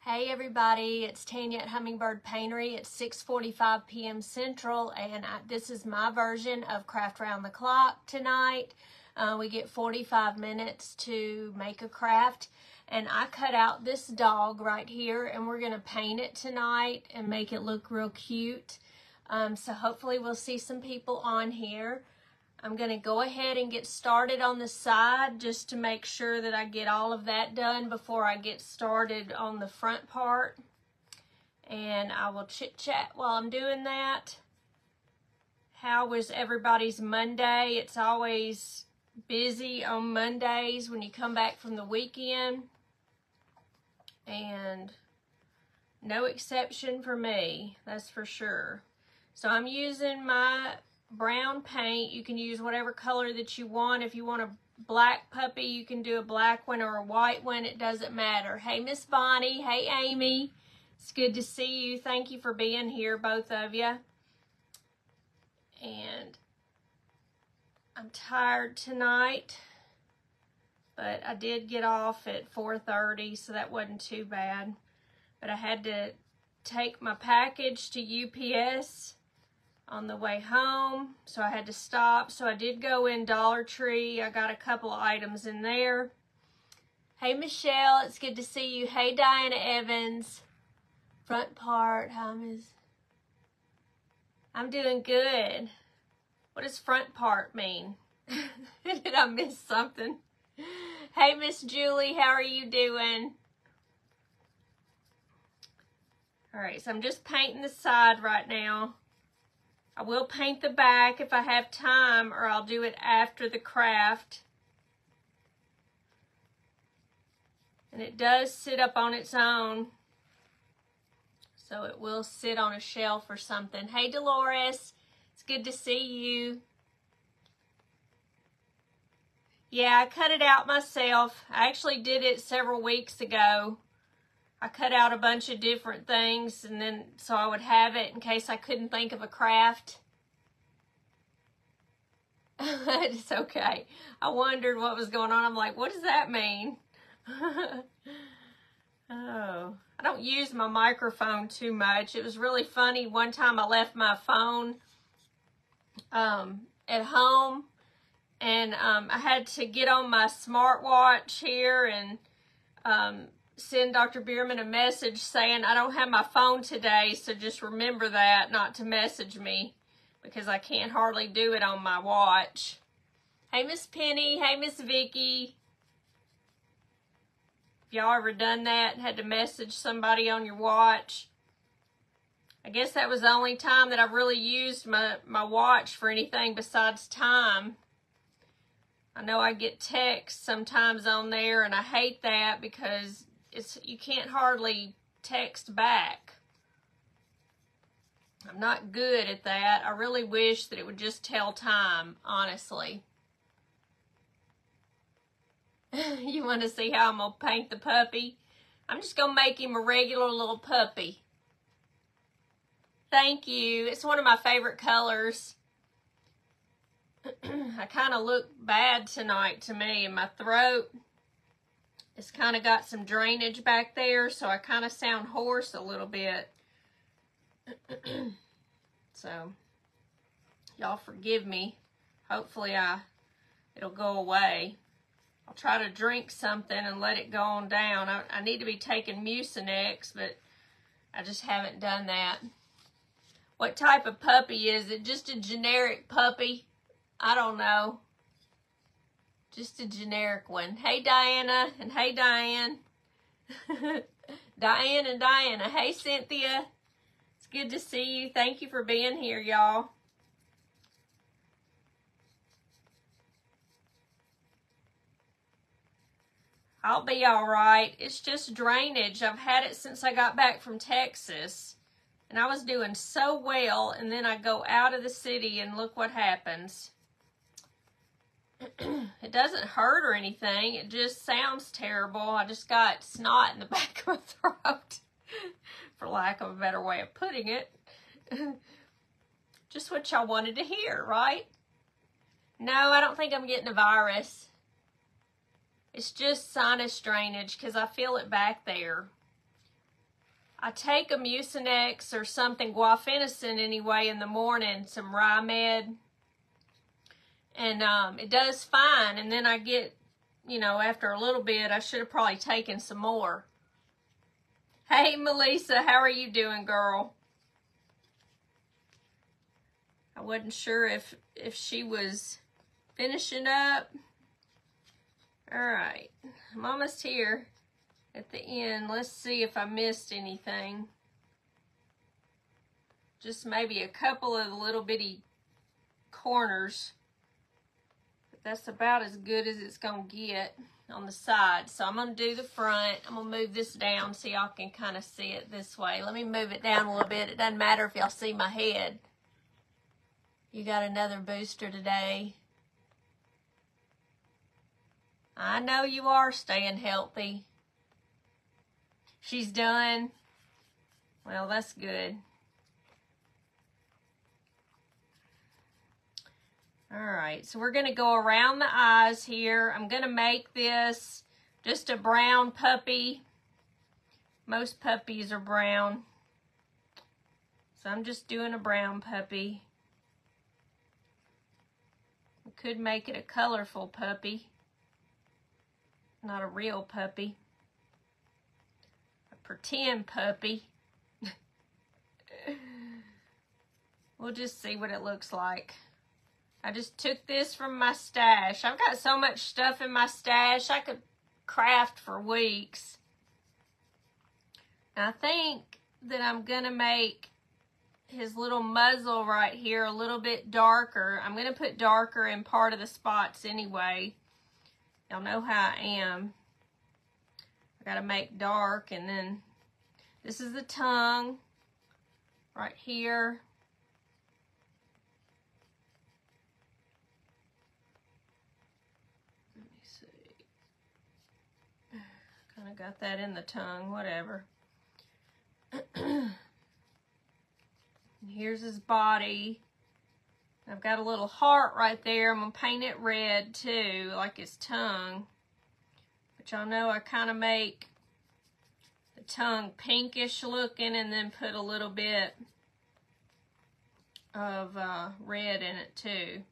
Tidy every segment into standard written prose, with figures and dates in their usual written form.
Hey everybody, it's Tanya at Hummingbird Paintery. It's 6:45 p.m. Central, and this is my version of Craft Round the Clock tonight. We get 45 minutes to make a craft, and I cut out this dog right here, and we're going to paint it tonight and make it look real cute. So hopefully we'll see some people on here. I'm going to go ahead and get started on the side just to make sure that I get all of that done before I get started on the front part. And I will chit chat while I'm doing that. How was everybody's Monday? It's always busy on Mondays when you come back from the weekend. And no exception for me, that's for sure. So I'm using my brown paint. You can use whatever color that you want. If you want a black puppy, you can do a black one or a white one. It doesn't matter. Hey, Miss Bonnie. Hey, Amy. It's good to see you. Thank you for being here, both of you. And I'm tired tonight, but I did get off at 4:30, so that wasn't too bad. But I had to take my package to UPS on the way home, so I had to stop. So I did go in Dollar Tree. I got a couple of items in there. Hey Michelle, it's good to see you. Hey Diana Evans. Front part, how is? I'm doing good. What does front part mean? Did I miss something? Hey Miss Julie, how are you doing? All right, so I'm just painting the side right now. I will paint the back if I have time, or I'll do it after the craft. And it does sit up on its own, so it will sit on a shelf or something. Hey Dolores, it's good to see you. Yeah, I cut it out myself. I actually did it several weeks ago. I cut out a bunch of different things, and then so I would have it in case I couldn't think of a craft. It's okay. I wondered what was going on. I'm like, what does that mean? Oh, I don't use my microphone too much. It was really funny. One time I left my phone at home, and I had to get on my smartwatch here and send Dr. Bierman a message saying, I don't have my phone today, so just remember that, not to message me, because I can't hardly do it on my watch. Hey, Miss Penny. Hey, Miss Vicky. If y'all ever done that and had to message somebody on your watch, I guess that was the only time that I've really used my watch for anything besides time. I know I get texts sometimes on there, and I hate that because you can't hardly text back. I'm not good at that. I really wish that it would just tell time, honestly. You want to see how I'm going to paint the puppy? I'm just going to make him a regular little puppy. Thank you. It's one of my favorite colors. I kind of look bad tonight to me in my throat. It's kind of got some drainage back there, so I kind of sound hoarse a little bit. So, y'all forgive me. Hopefully it'll go away. I'll try to drink something and let it go on down. I need to be taking Mucinex, but I just haven't done that. What type of puppy is it? Just a generic puppy? I don't know. Just a generic one. Hey, Diana, and hey, Diane. Diane and Diana. Hey, Cynthia. It's good to see you. Thank you for being here, y'all. I'll be all right. It's just drainage. I've had it since I got back from Texas, and I was doing so well, and then I go out of the city, and look what happens. It doesn't hurt or anything. It just sounds terrible. I just got snot in the back of my throat, for lack of a better way of putting it. Just what y'all wanted to hear, right? No, I don't think I'm getting a virus. It's just sinus drainage because I feel it back there. I take a Mucinex or something, guaifenesin anyway, in the morning, some Ryemed, and it does fine. And then I get, you know, after a little bit, I should have probably taken some more. Hey, Melissa, how are you doing, girl? I wasn't sure if she was finishing up. All right, I'm almost here at the end. Let's see if I missed anything. Just maybe a couple of the little bitty corners. But that's about as good as it's gonna get on the side. So I'm gonna do the front. I'm gonna move this down so y'all can kind of see it this way. Let me move it down a little bit. It doesn't matter if y'all see my head. You got another booster today. I know you are staying healthy. She's done. Well, that's good. All right, so we're going to go around the eyes here. I'm going to make this just a brown puppy. Most puppies are brown. So I'm just doing a brown puppy. We could make it a colorful puppy. Not a real puppy. A pretend puppy. We'll just see what it looks like. I just took this from my stash. I've got so much stuff in my stash, I could craft for weeks. And I think that I'm gonna make his little muzzle right here a little bit darker. I'm gonna put darker in part of the spots anyway. Y'all know how I am. I gotta make dark, and then this is the tongue right here. Let me see. Kind of got that in the tongue, whatever. And here's his body. I've got a little heart right there. I'm going to paint it red too, like his tongue. But y'all know I kind of make the tongue pinkish looking and then put a little bit of red in it too.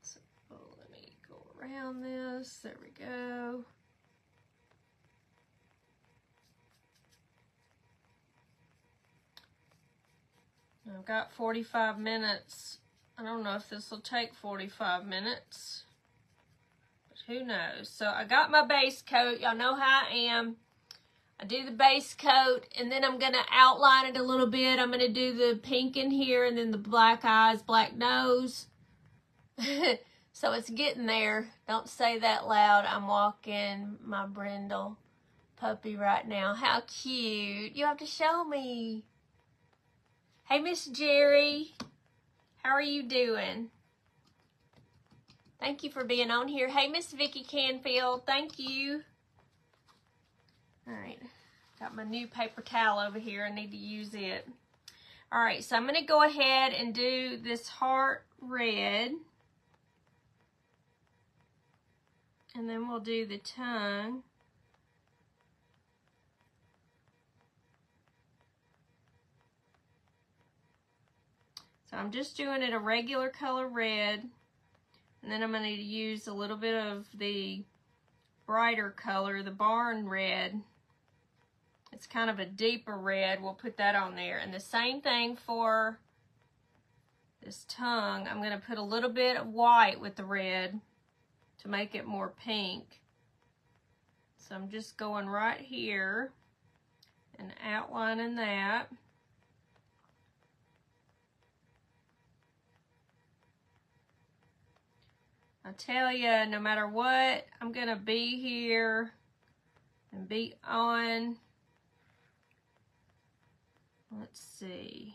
So let me go around this. There we go. I've got 45 minutes. I don't know if this will take 45 minutes, but who knows. So I got my base coat. Y'all know how I am. I do the base coat, and then I'm going to outline it a little bit. I'm going to do the pink in here, and then the black eyes, black nose. So it's getting there. Don't say that loud. I'm walking my brindle puppy right now. How cute. You have to show me. Hey, Miss Jerry, how are you doing? Thank you for being on here. Hey, Miss Vicky Canfield, thank you. All right, got my new paper towel over here. I need to use it. All right, so I'm going to go ahead and do this heart red. And then we'll do the tongue. So I'm just doing it a regular color red, and then I'm going to use a little bit of the brighter color, the barn red. It's kind of a deeper red. We'll put that on there. And the same thing for this tongue. I'm going to put a little bit of white with the red to make it more pink. So I'm just going right here and outlining that. I tell you, no matter what, I'm going to be here and be on. Let's see.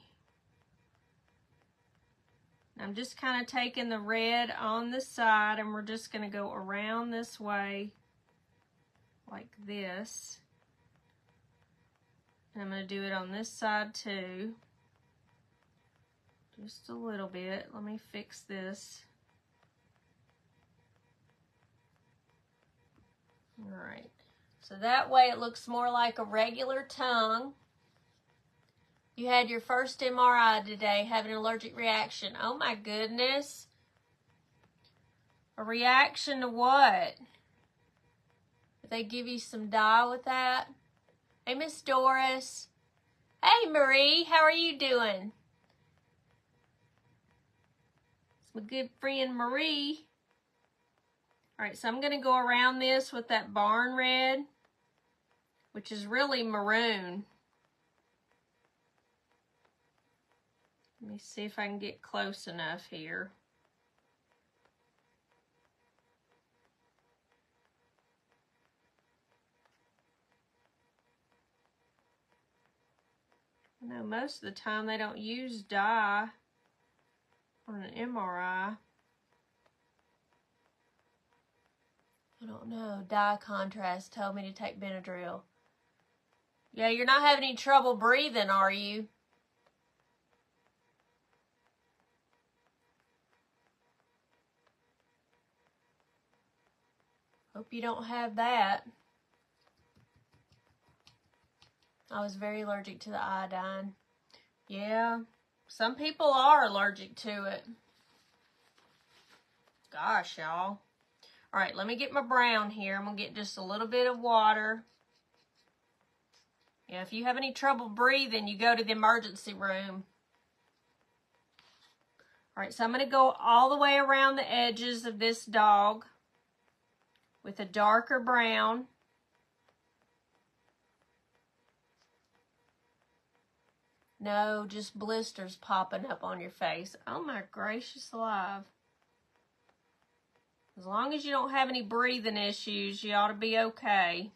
I'm just kind of taking the red on the side, and we're just going to go around this way like this. And I'm going to do it on this side too. Just a little bit. Let me fix this. All right, So that way it looks more like a regular tongue. You had your first MRI today, have an allergic reaction. Oh my goodness. A reaction to what? Did they give you some dye with that? Hey, Miss Doris. Hey, Marie, how are you doing? It's my good friend Marie. All right, so I'm going to go around this with that barn red, which is really maroon. Let me see if I can get close enough here. I know most of the time they don't use dye on an MRI. I don't know. Dye contrast told me to take Benadryl. Yeah, you're not having any trouble breathing, are you? Hope you don't have that. I was very allergic to the iodine. Yeah, some people are allergic to it. Gosh, y'all. All right, let me get my brown here. I'm going to get just a little bit of water. Yeah, if you have any trouble breathing, you go to the emergency room. All right, so I'm going to go all the way around the edges of this dog with a darker brown. No, just blisters popping up on your face. Oh my gracious alive. As long as you don't have any breathing issues, you ought to be okay.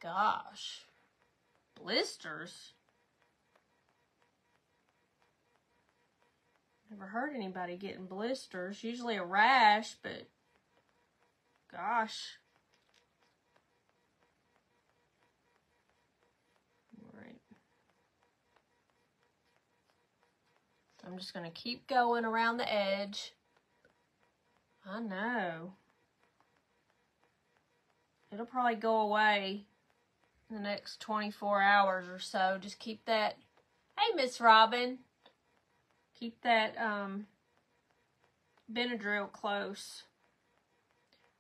Gosh. Blisters? Never heard anybody getting blisters. Usually a rash, but gosh. All right. I'm just going to keep going around the edge. I know. It'll probably go away in the next 24 hours or so. Just keep that. Hey, Miss Robin. Keep that Benadryl close.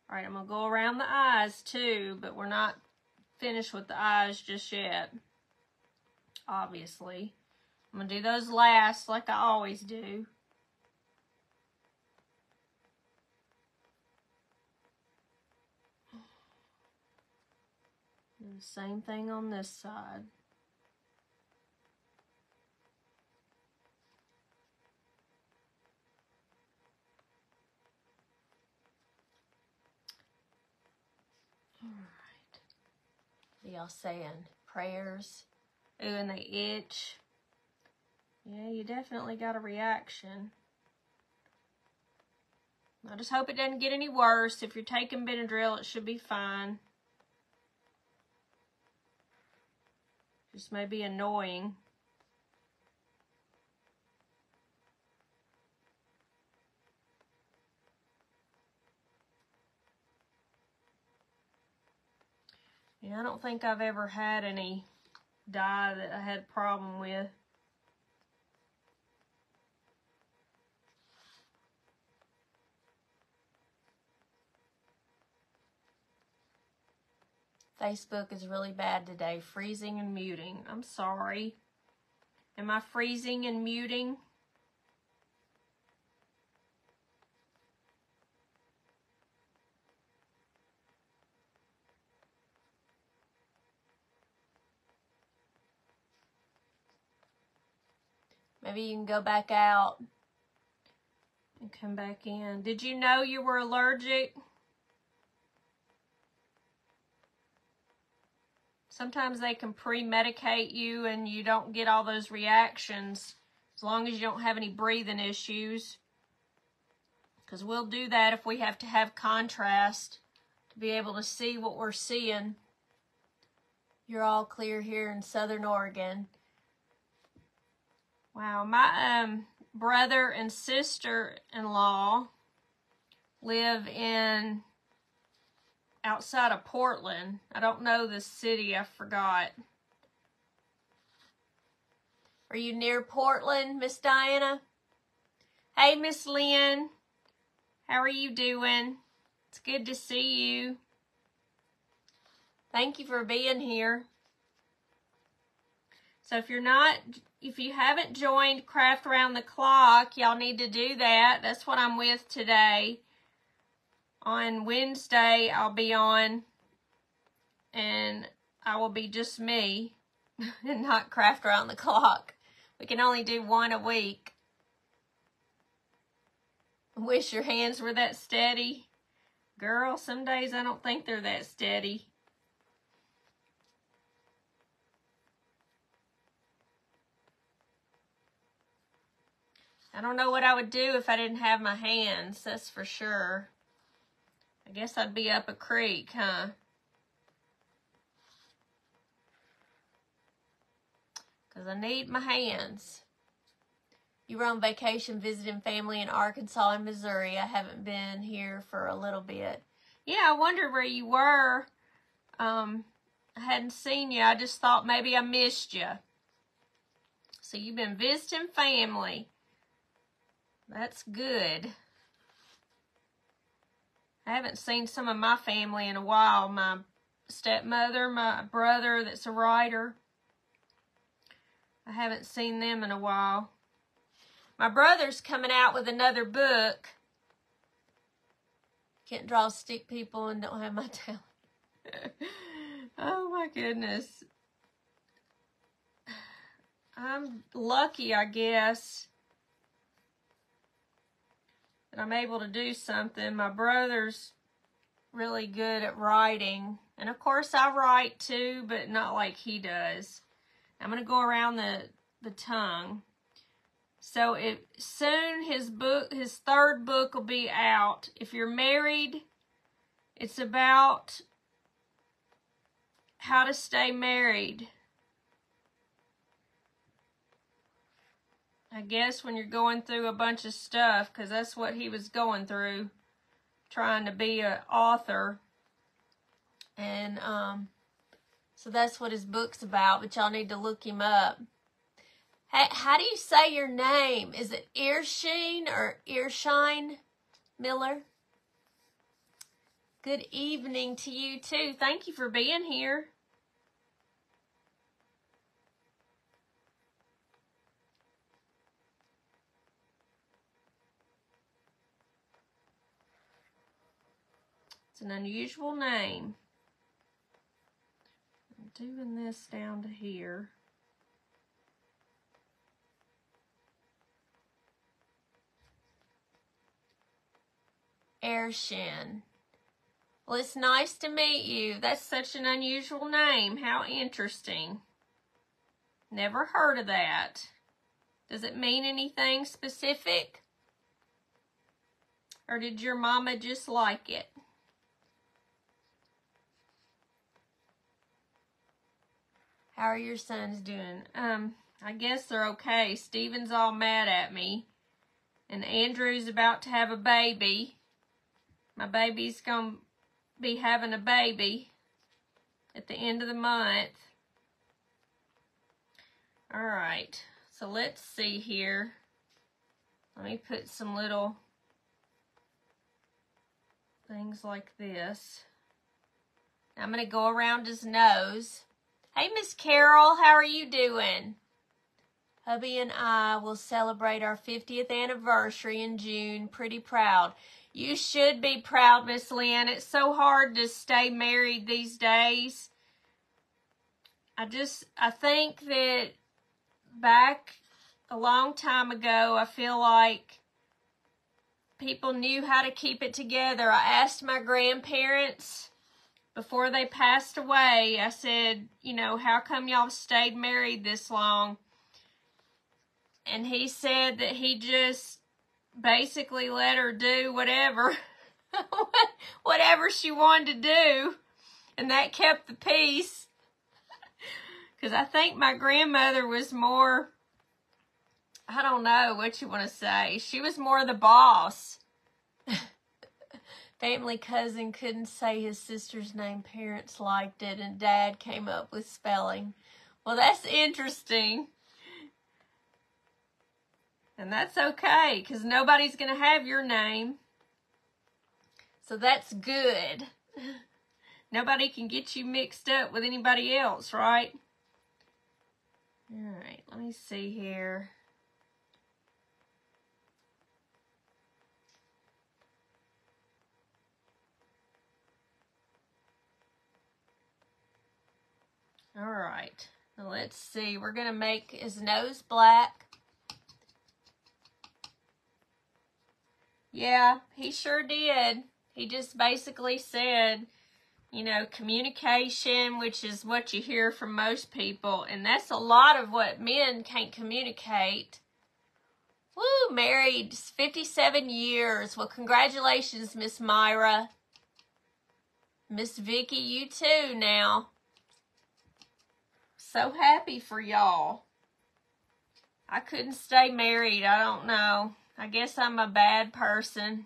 All right, I'm going to go around the eyes too, but we're not finished with the eyes just yet. Obviously. I'm going to do those last like I always do. And the same thing on this side. All right. What are y'all saying? Prayers? Ooh, and they itch. Yeah, you definitely got a reaction. I just hope it doesn't get any worse. If you're taking Benadryl, it should be fine. Just may be annoying. Yeah, I don't think I've ever had any dye that I had a problem with. Facebook is really bad today. Freezing and muting. I'm sorry. Am I freezing and muting? Maybe you can go back out and come back in. Did you know you were allergic? Sometimes they can pre-medicate you and you don't get all those reactions as long as you don't have any breathing issues. Because we'll do that if we have to have contrast to be able to see what we're seeing. You're all clear here in Southern Oregon. Wow, my brother and sister-in-law live in outside of Portland. I don't know the city, I forgot. Are you near Portland, Miss Diana? Hey, Miss Lynn. How are you doing? It's good to see you. Thank you for being here. So if you haven't joined Craft Around the Clock, y'all need to do that. That's what I'm with today. On Wednesday, I'll be on, and I will be just me and not Craft Around the Clock. We can only do one a week. Wish your hands were that steady. Girl, some days I don't think they're that steady. I don't know what I would do if I didn't have my hands, that's for sure. I guess I'd be up a creek, huh? Because I need my hands. You were on vacation visiting family in Arkansas and Missouri. I haven't been here for a little bit. Yeah, I wondered where you were. I hadn't seen you. I just thought maybe I missed you. So you've been visiting family. That's good. I haven't seen some of my family in a while. My stepmother, my brother that's a writer. I haven't seen them in a while. My brother's coming out with another book. Can't draw stick people and don't have my talent. Oh my goodness. I'm lucky, I guess, that I'm able to do something. My brother's really good at writing. And of course I write too, but not like he does. I'm going to go around the tongue. So soon his third book will be out. If you're married, it's about how to stay married. I guess when you're going through a bunch of stuff, because that's what he was going through, trying to be an author. And so that's what his book's about, but y'all need to look him up. Hey, how do you say your name? Is it Ershine or Ershine Miller? Good evening to you too. Thank you for being here. It's an unusual name. I'm doing this down to here. Ershin. Well, it's nice to meet you. That's such an unusual name. How interesting. Never heard of that. Does it mean anything specific? Or did your mama just like it? How are your sons doing? I guess they're okay. Steven's all mad at me. And Andrew's about to have a baby. My baby's going to be having a baby at the end of the month. All right. So let's see here. Let me put some little things like this. I'm going to go around his nose. Hey, Miss Carol, how are you doing? Hubby and I will celebrate our 50th anniversary in June. Pretty proud. You should be proud, Miss Lynn. It's so hard to stay married these days. I think that back a long time ago, I feel like people knew how to keep it together. I asked my grandparents before they passed away, I said, you know, how come y'all stayed married this long? And he said that he just basically let her do whatever, whatever she wanted to do. And that kept the peace. Because I think my grandmother was more, I don't know what you want to say. She was more the boss. Family cousin couldn't say his sister's name. Parents liked it, and Dad came up with spelling. Well, that's interesting. And that's okay, because nobody's going to have your name. So that's good. Nobody can get you mixed up with anybody else, right? All right, let me see here. All right, now let's see. We're going to make his nose black. Yeah, he sure did. He just basically said, you know, communication, which is what you hear from most people. And that's a lot of what men can't communicate. Woo, married 57 years. Well, congratulations, Miss Myra. Miss Vicky, you too now. So happy for y'all. I couldn't stay married. I don't know. I guess I'm a bad person.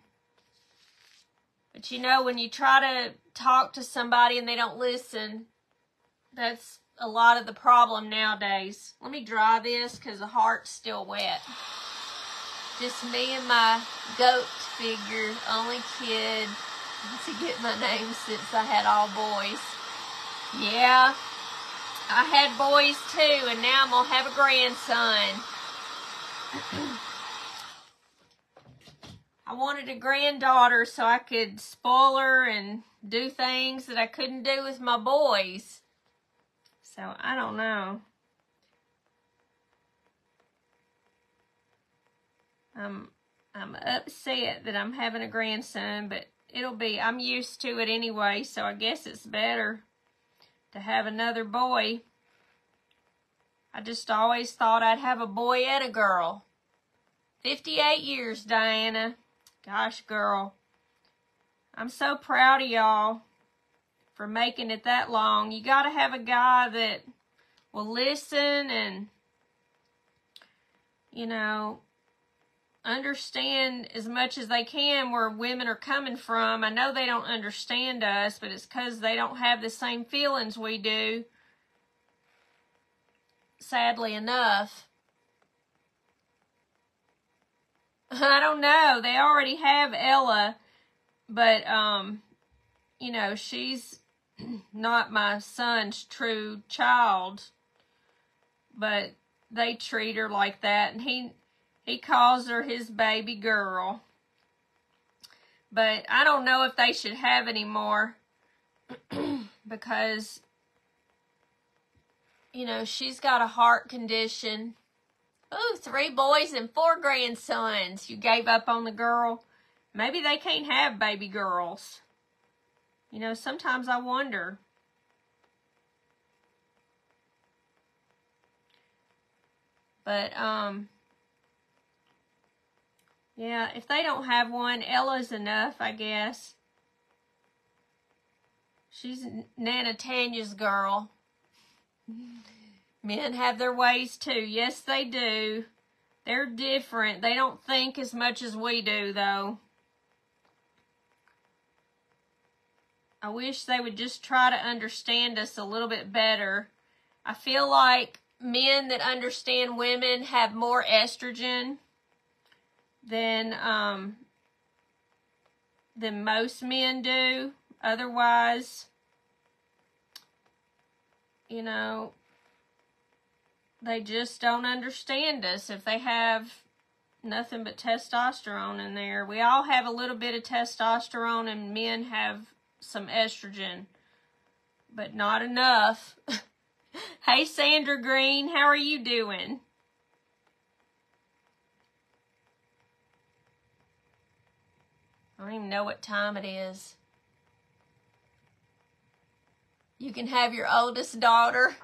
But you know, when you try to talk to somebody and they don't listen, that's a lot of the problem nowadays. Let me dry this because the heart's still wet. Just me and my goat figure, only kid to get my name since I had all boys. Yeah, I had boys too, and now I'm going to have a grandson. I wanted a granddaughter so I could spoil her and do things that I couldn't do with my boys. So, I don't know. I'm upset that I'm having a grandson, but I'm used to it anyway, so I guess it's better to have another boy. I just always thought I'd have a boy and a girl. 58 years, Diana. Gosh, girl. I'm so proud of y'all for making it that long. You got to have a guy that will listen and, you know, understand as much as they can where women are coming from. I know they don't understand us, but it's because they don't have the same feelings we do, sadly enough. I don't know. They already have Ella, but, you know, she's not my son's true child, but they treat her like that, and he calls her his baby girl. But I don't know if they should have any more because, you know, she's got a heart condition. Ooh, 3 boys and 4 grandsons. You gave up on the girl. Maybe they can't have baby girls. You know, sometimes I wonder. But, yeah, if they don't have one, Ella's enough, I guess. She's Nana Tanya's girl. Men have their ways too. Yes, they do. They're different. They don't think as much as we do, though. I wish they would just try to understand us a little bit better. I feel like men that understand women have more estrogen than most men do. Otherwise, you know, they just don't understand us if they have nothing but testosterone in there. We all have a little bit of testosterone, and men have some estrogen, but not enough. Hey, Sandra Green, how are you doing? I don't even know what time it is. You can have your oldest daughter.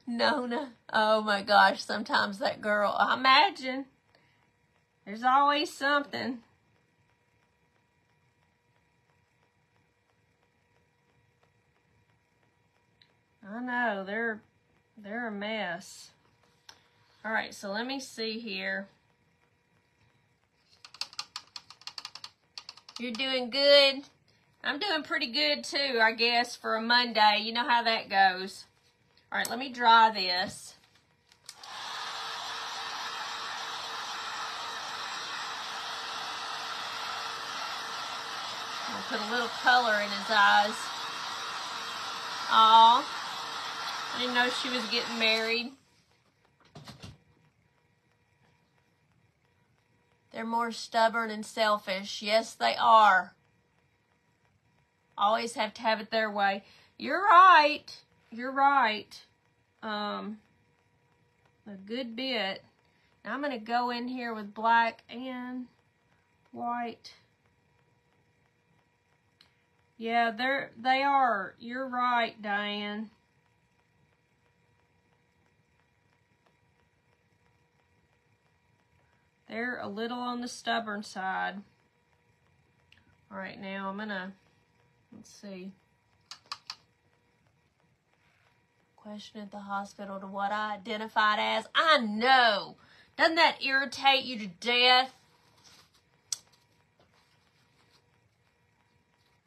Nona. Oh my gosh, sometimes that girl, I imagine. There's always something. I know, they're a mess. All right, so let me see here. You're doing good? I'm doing pretty good too, I guess, for a Monday. You know how that goes. All right, let me dry this. I'll put a little color in his eyes. Aw, I didn't know she was getting married. They're more stubborn and selfish. Yes, they are. Always have to have it their way. You're right. You're right. A good bit. Now I'm going to go in here with black and white. Yeah, they are. You're right, Diane. They're a little on the stubborn side. All right, now I'm gonna, let's see. Question at the hospital to what I identified as. I know. Doesn't that irritate you to death?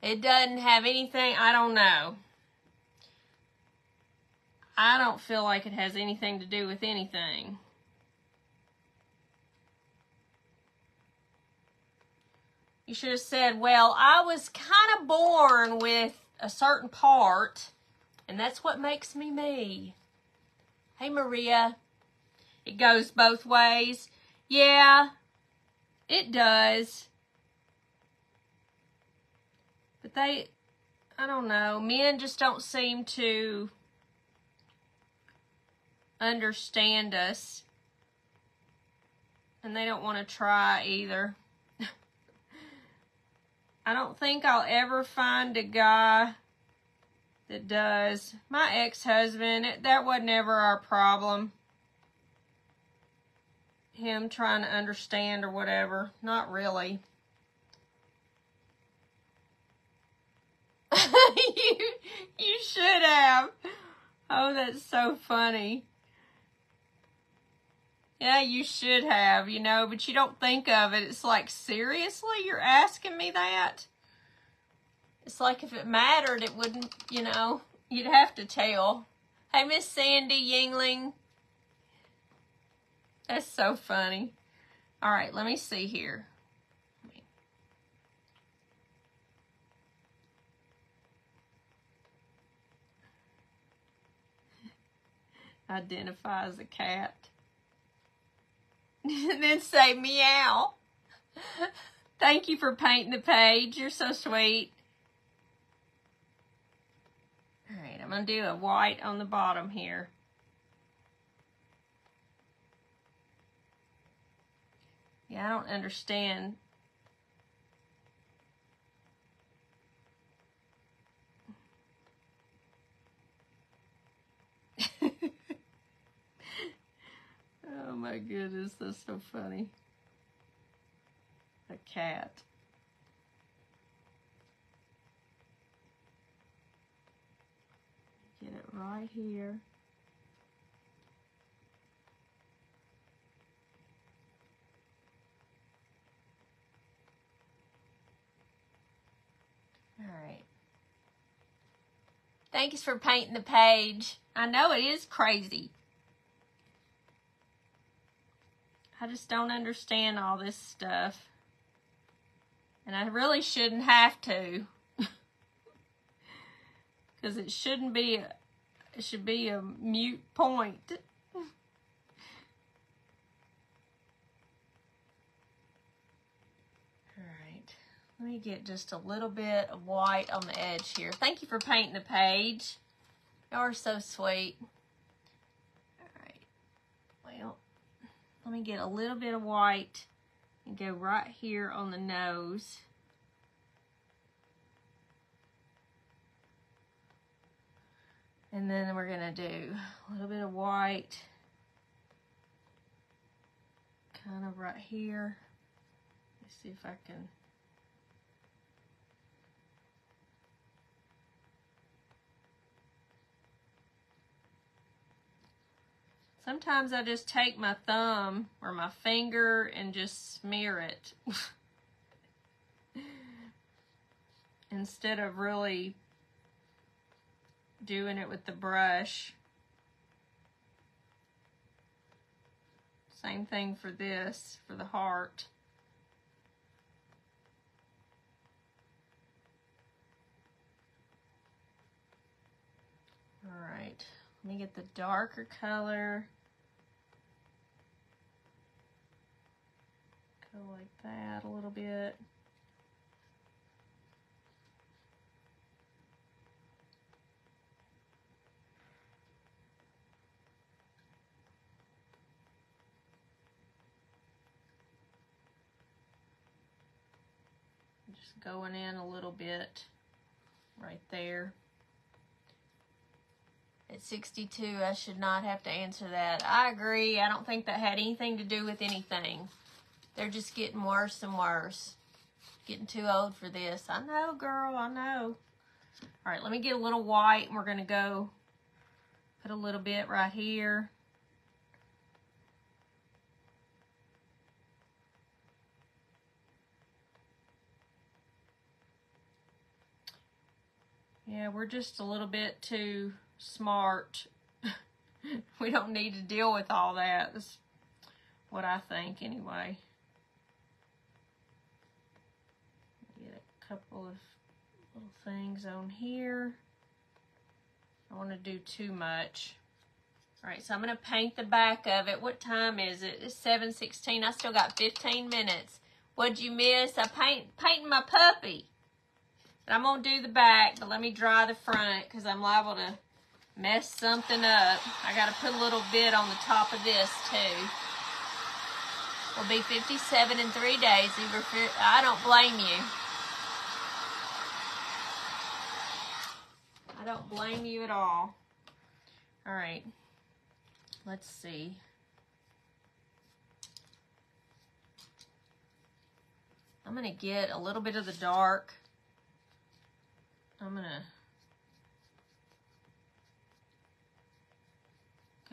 It doesn't have anything, I don't know. I don't feel like it has anything to do with anything. You should have said, well, I was kind of born with a certain part, and that's what makes me me. Hey, Maria. It goes both ways. Yeah, it does. But I don't know, men just don't seem to understand us. And they don't want to try either. I don't think I'll ever find a guy that does. My ex-husband, that wasn't ever our problem. Him trying to understand or whatever. Not really. You should have. Oh, that's so funny. Yeah, you should have, you know, but you don't think of it. It's like, seriously, you're asking me that? It's like if it mattered, it wouldn't, you know, you'd have to tell. Hey, Miss Sandy Yingling. That's so funny. All right, let me see here. Identify as a cat. And then say meow. Thank you for painting the page. You're so sweet. All right, I'm going to do a white on the bottom here. Yeah, I don't understand. Oh my goodness, that's so funny. A cat. Get it right here. All right. Thanks for painting the page. I know it is crazy. I just don't understand all this stuff. And I really shouldn't have to. Because it shouldn't be, it should be a mute point. Alright, let me get just a little bit of white on the edge here. Thank you for painting the page. Y'all are so sweet. Alright, well, let me get a little bit of white and go right here on the nose. And then we're gonna do a little bit of white, kind of right here. Let's see if I can. Sometimes I just take my thumb or my finger and just smear it. instead of really doing it with the brush. Same thing for this, for the heart. All right, let me get the darker color. Go like that a little bit. Just going in a little bit right there. At 62, I should not have to answer that. I agree. I don't think that had anything to do with anything. They're just getting worse and worse. Getting too old for this. I know, girl, I know. All right, let me get a little white, and we're going to go put a little bit right here. Yeah, we're just a little bit too smart. We don't need to deal with all that. That's what I think anyway. Get a couple of little things on here. I want to do too much. All right, so I'm going to paint the back of it. What time is it? It's 7:16. I still got 15 minutes. What'd you miss? I painting my puppy. But I'm going to do the back, but let me dry the front because I'm liable to mess something up. I got to put a little bit on the top of this too. We'll be 57 in 3 days. I don't blame you. I don't blame you at all. All right. Let's see. I'm going to get a little bit of the dark. I'm going to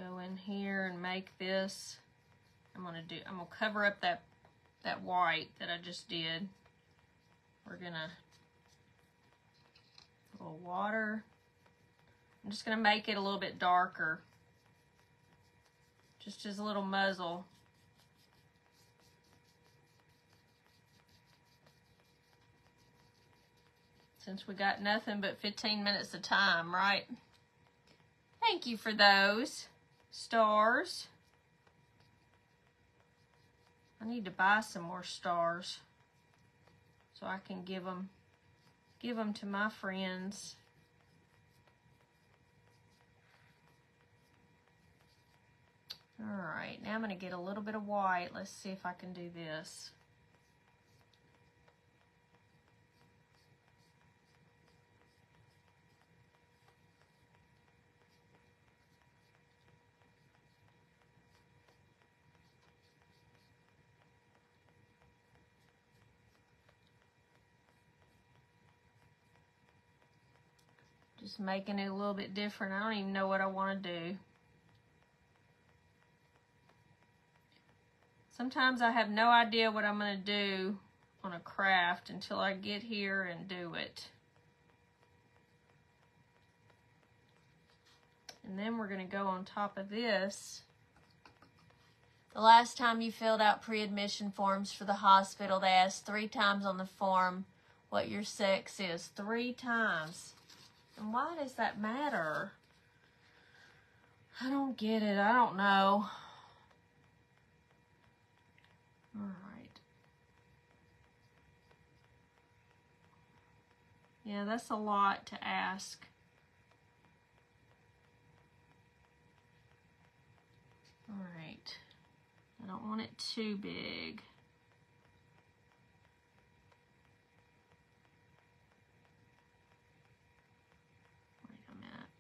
go in here and make this. I'm going to cover up that white that I just did. We're going to a little water. I'm just going to make it a little bit darker. Just as a little muzzle. Since we got nothing but 15 minutes of time, right? Thank you for those stars. I need to buy some more stars so I can give them to my friends. All right, now I'm going to get a little bit of white. Let's see if I can do this. Just making it a little bit different. I don't even know what I want to do. Sometimes I have no idea what I'm going to do on a craft until I get here and do it. And then we're going to go on top of this. The last time you filled out pre-admission forms for the hospital, they asked 3 times on the form what your sex is. 3 times. And why does that matter? I don't get it. I don't know. All right. Yeah, that's a lot to ask. All right. I don't want it too big. Wait a minute.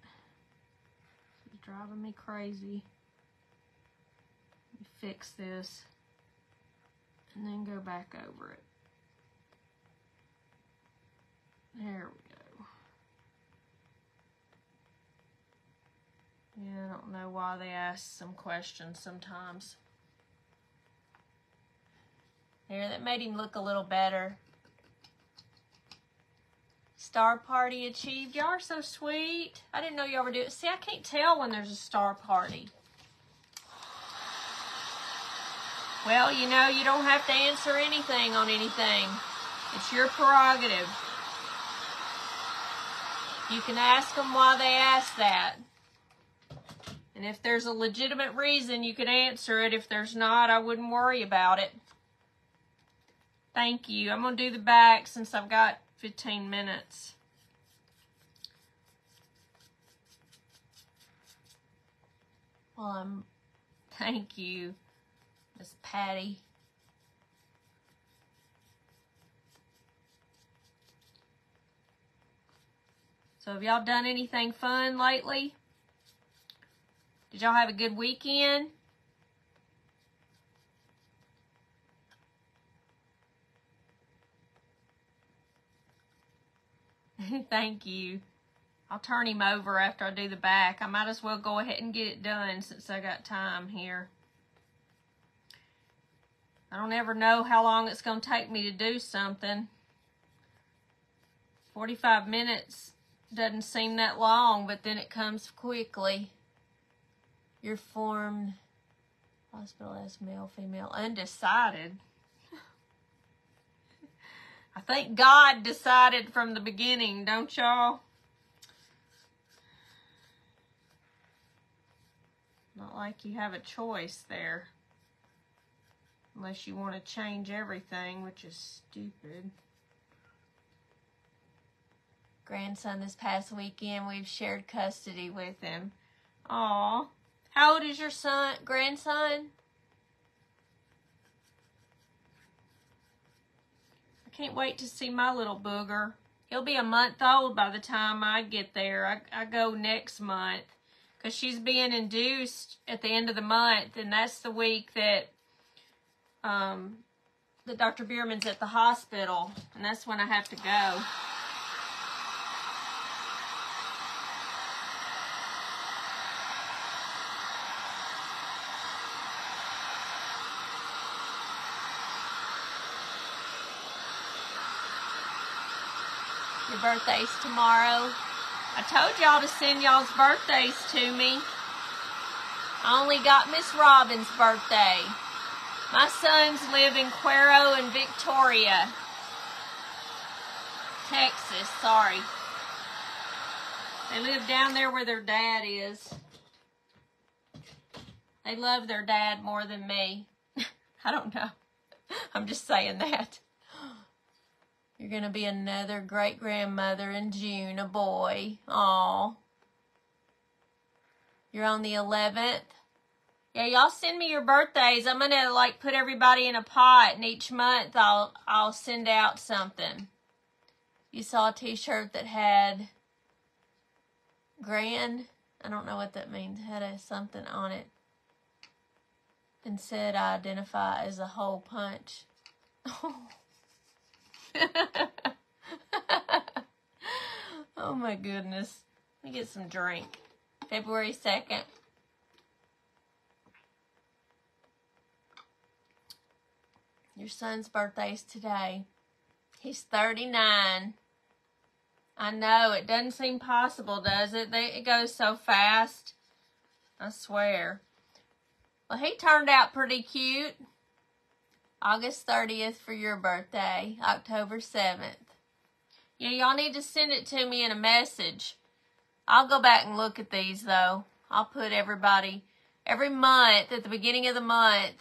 This is driving me crazy. Let me fix this. And then go back over it. There we go. Yeah, I don't know why they ask some questions sometimes. There, that made him look a little better. Star party achieved. Y'all are so sweet. I didn't know y'all were doing it. See, I can't tell when there's a star party. Well, you know, you don't have to answer anything on anything. It's your prerogative. You can ask them why they ask that. And if there's a legitimate reason, you can answer it. If there's not, I wouldn't worry about it. Thank you. I'm going to do the back since I've got 15 minutes. Well, thank you, Miss Patty. So have y'all done anything fun lately? Did y'all have a good weekend? Thank you. I'll turn him over after I do the back. I might as well go ahead and get it done since I got time here. I don't ever know how long it's going to take me to do something. 45 minutes doesn't seem that long, but then it comes quickly. You're formed hospital as male, female, undecided. I think God decided from the beginning, don't y'all? Not like you have a choice there. Unless you want to change everything, which is stupid. Grandson this past weekend, we've shared custody with him. Aw. How old is your grandson? I can't wait to see my little booger. He'll be a month old by the time I get there. I go next month because she's being induced at the end of the month, and that's the week that Dr. Bierman's at the hospital, and that's when I have to go. Your birthday's tomorrow. I told y'all to send y'all's birthdays to me. I only got Miss Robin's birthday. My sons live in Cuero and Victoria, Texas, sorry. They live down there where their dad is. They love their dad more than me. I don't know. I'm just saying that. You're going to be another great-grandmother in June, a boy. Aw. You're on the 11th. Yeah, y'all send me your birthdays. I'm going to, like, put everybody in a pot, and each month I'll send out something. You saw a t-shirt that had grand, I don't know what that means, had something on it, and said I identify as a hole punch. Oh my goodness. Let me get some drink. February 2nd. Your son's birthday's today. He's 39. I know, it doesn't seem possible, does it? It goes so fast. I swear. Well, he turned out pretty cute. August 30th for your birthday. October 7th. Yeah, y'all need to send it to me in a message. I'll go back and look at these, though. I'll put everybody, every month, at the beginning of the month,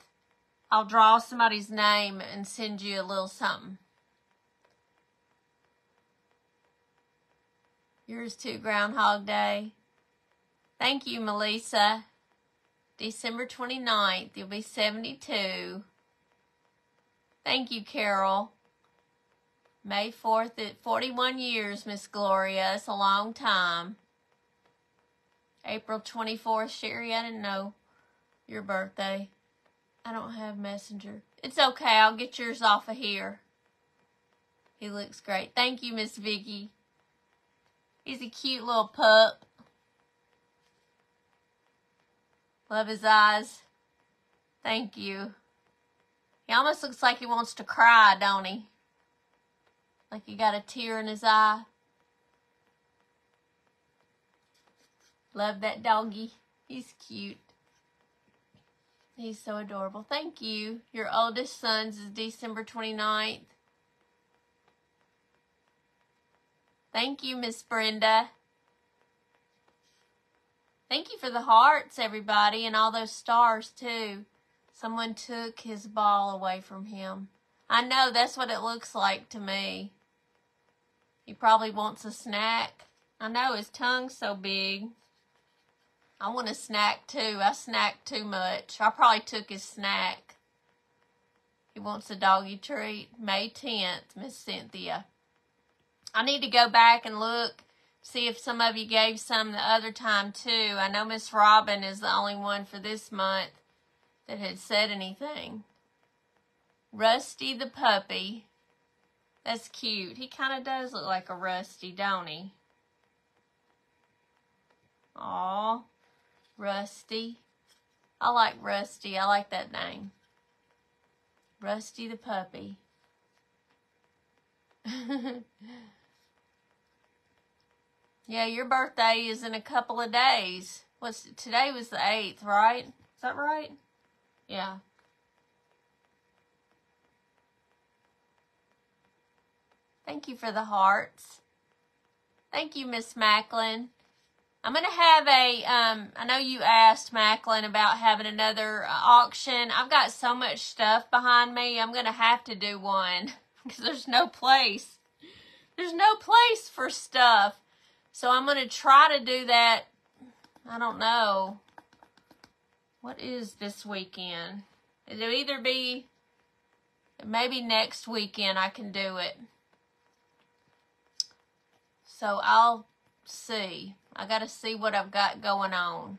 I'll draw somebody's name and send you a little something. Yours too, Groundhog Day. Thank you, Melissa. December 29th, you'll be 72. Thank you, Carol. May 4th at 41 years, Miss Gloria. It's a long time. April 24th, Sherry, I didn't know your birthday. I don't have Messenger. It's okay, I'll get yours off of here. He looks great. Thank you, Miss Vicky. He's a cute little pup. Love his eyes. Thank you. He almost looks like he wants to cry, don't he? Like he got a tear in his eye. Love that doggy. He's cute. He's so adorable. Thank you. Your oldest son's is December 29th. Thank you, Miss Brenda. Thank you for the hearts, everybody, and all those stars, too. Someone took his ball away from him. I know, that's what it looks like to me. He probably wants a snack. I know, his tongue's so big. I want a snack, too. I snack too much. I probably took his snack. He wants a doggy treat. May 10th, Miss Cynthia. I need to go back and look, see if some of you gave some the other time, too. I know Miss Robin is the only one for this month that had said anything. Rusty the puppy. That's cute. He kind of does look like a Rusty, don't he? Aw, Rusty. I like Rusty. I like that name. Rusty the puppy. Yeah, your birthday is in a couple of days. Today was the 8th, right? Is that right? Yeah. Thank you for the hearts. Thank you, Miss Macklin. I'm going to have I know you asked, Macklin, about having another auction. I've got so much stuff behind me, I'm going to have to do one because there's no place. There's no place for stuff. So I'm going to try to do that. I don't know. What is this weekend? It'll either be, maybe next weekend I can do it. So I'll see. I got to see what I've got going on.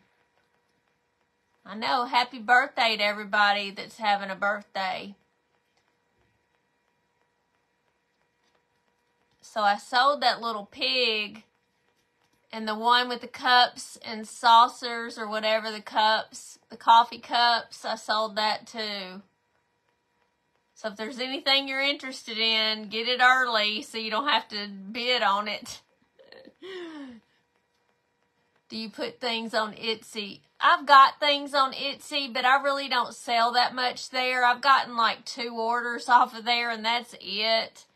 I know. Happy birthday to everybody that's having a birthday. So I sold that little pig and the one with the cups and saucers or whatever, the cups, the coffee cups, I sold that too. So if there's anything you're interested in, get it early so you don't have to bid on it. Do you put things on Etsy? I've got things on Etsy, but I really don't sell that much there. I've gotten like 2 orders off of there, and that's it.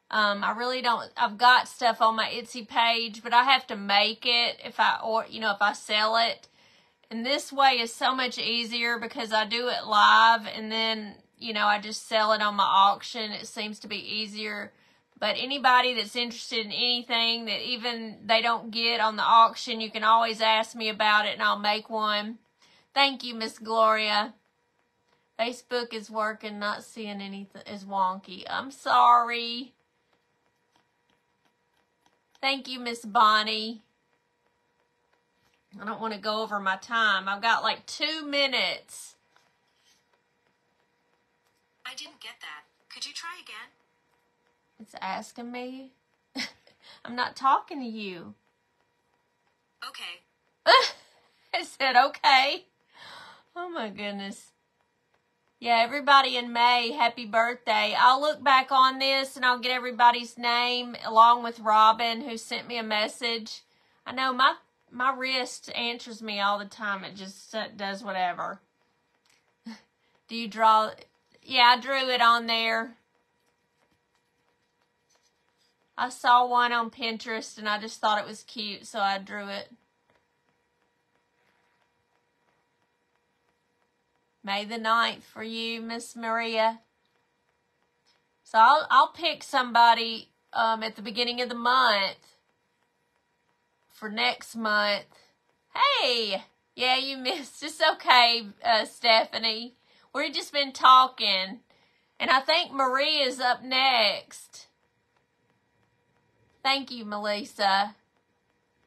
I really don't. I've got stuff on my Etsy page, but I have to make it if I sell it. And this way is so much easier because I do it live, and then I just sell it on my auction. It seems to be easier. But anybody that's interested in anything that even they don't get on the auction, you can always ask me about it and I'll make one. Thank you, Miss Gloria. Facebook is working, not seeing anything is wonky. I'm sorry. Thank you, Miss Bonnie. I don't want to go over my time. I've got like 2 minutes. I didn't get that. Could you try again? It's asking me. I'm not talking to you. Okay. I said okay. Oh my goodness. Yeah, everybody in May, happy birthday. I'll look back on this and I'll get everybody's name along with Robin who sent me a message. I know my wrist answers me all the time. It just does whatever. Do you draw? Yeah, I drew it on there. I saw one on Pinterest and I just thought it was cute, so I drew it. May the 9th for you, Miss Maria. So I'll pick somebody at the beginning of the month for next month. Hey, yeah, you missed. It's okay, Stephanie. We've just been talking. And I think Maria's up next. Thank you, Melissa.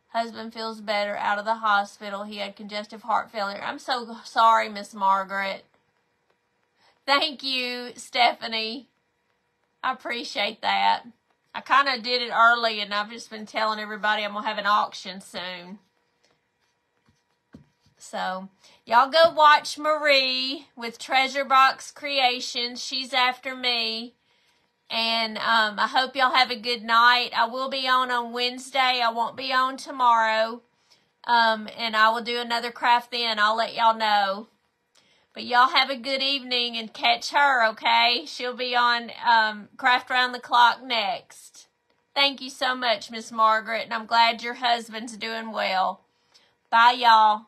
Husband feels better, out of the hospital. He had congestive heart failure. I'm so sorry, Miss Margaret. Thank you, Stephanie. I appreciate that. I kind of did it early, and I've just been telling everybody I'm going to have an auction soon. So, y'all go watch Marie with Treasure Box Creations. She's after me. And I hope y'all have a good night. I will be on Wednesday. I won't be on tomorrow. And I will do another craft then. I'll let y'all know. But y'all have a good evening and catch her, okay? She'll be on Craft Round the Clock next. Thank you so much, Miss Margaret, and I'm glad your husband's doing well. Bye, y'all.